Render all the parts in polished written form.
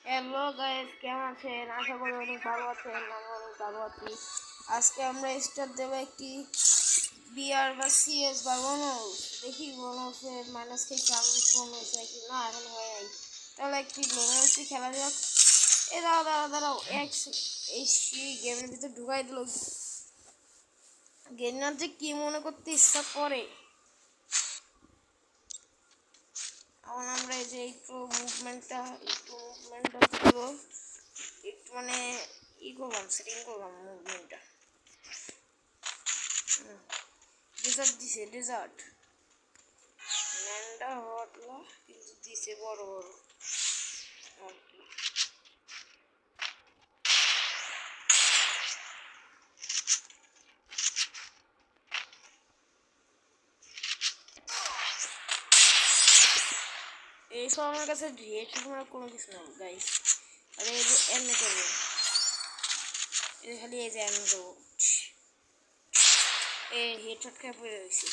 Hello guys, কেমন আছেন? আশা করি অনেক ভালো আছেন। আমি অনেক ভালো আছি। আজকে আমরা স্টার্ট দেবো একটি বিআর বা সিএস বা বনস। দেখি বনসের মাইনাস খেয়েছি, আমি কোন হয়েছে নাকি না, এখন হয় নাই। তাহলে একটি বনসই খেলা যাক। এ দাঁড়াও দাঁড়াও দাঁড়াও, এই গেমের ভিতর ঢুকাই দিল। গেমার যে কি মনে করতে ইচ্ছা করে। এখন আমরা এই যে একটু মুভমেন্টটা দিব, একটু মানে করলাম, সেটিং করলাম মুভমেন্টটা। ডেজার্ট দিছে, ডেজার্ট ল্যান্ডা হটলা কিন্তু দিছে বড় বড় হটলা। এইসব আমার কাছে ঢের সময় কোনো কিছু না গাইস। আর এই যে এমনি করবো, এই খালি এই যে এমনি করবো, এই হেডশট খেয়ে পড়ে রয়েছি।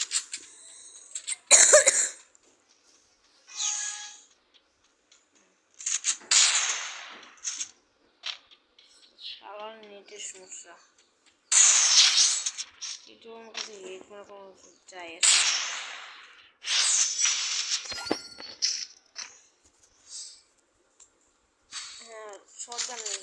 সারার নেটের সমস্যা, কিন্তু আমার কাছে হেড মারা কোনো যায় আসে। হ্যাঁ, শটগান নেই।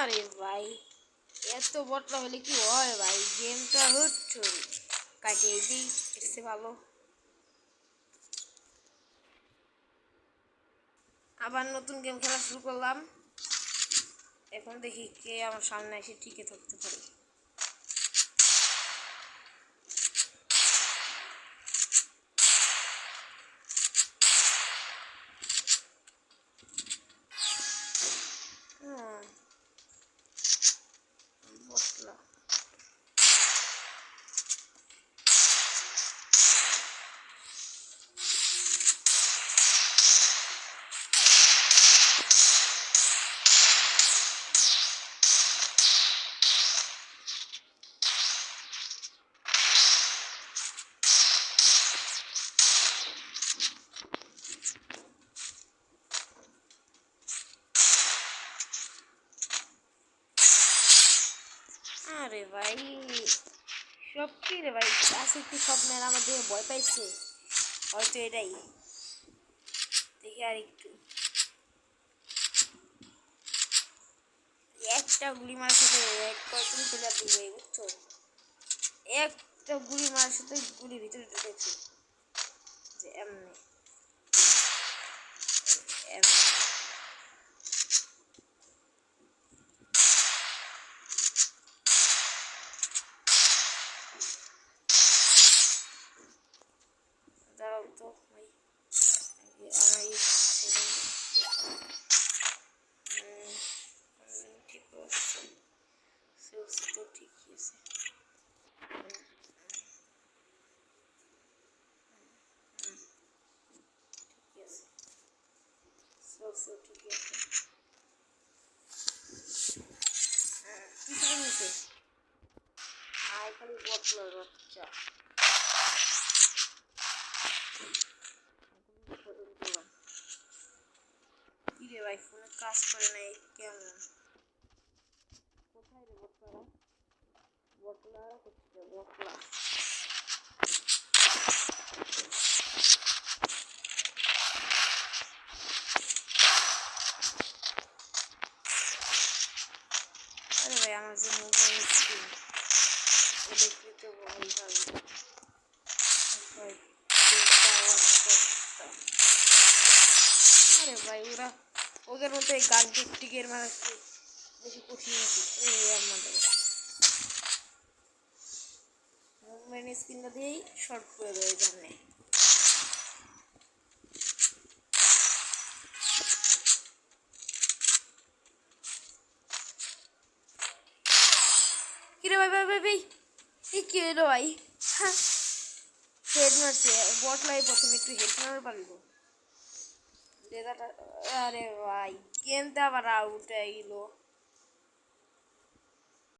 আরে ভাই, এত বটলা হলে কি হয় ভাই? গেমটা হচ্ছে কাটিয়ে দিই, এসে ভালো। আবার নতুন গেম খেলা শুরু করলাম। এখন দেখি কে আমার সামনে এসে টিকে থাকতে পারে। বটলা আরে ভাই, সব কি রে ভাই? আসে কি স্বপ্নের আমার দিকে ভয় পাইছে? হয়তো এটাই। দেখি আর একটু, একটা গুলি মারার সাথে কয়েকজন প্লেয়ার দিবে, বুঝছো? একটা গুলি মারার সাথে গুলি ভিতরে ঢুকেছে, যে এমনি এমনি। দাঁড়াও তো ভাই, আমার এই ঠিক আছে, তো ঠিকই আছে। ঠিক আছে, ঠিক আছে। কিছু নিচে আয় খালি বটলার বাচ্চা। কি রে ভাই, ফোনে কাজ করে না কেমন? কোথায় রে বটলারা? বটলারা কোথায়? বটলা আরে ভাই, আমার যে মোবাইল স্ক্রিন ও দেখতে তো ভাই ভালো। আরে ভাই, ওদের মধ্যে গান টিকের মারা বেশি কঠিন আছে। আমাদের মুভমেন্ট স্ক্রিনটা দিয়েই শর্ট করে দেয় জানে। কিরে ভাই ভাই ভাই ভাই এই কি হলো ভাই? হেড মারছে বট লাই, প্রথমে একটু হেড মারতে পারলো লেদারটা। আরে ভাই গেমটা আবার আউট হয়ে গেলো।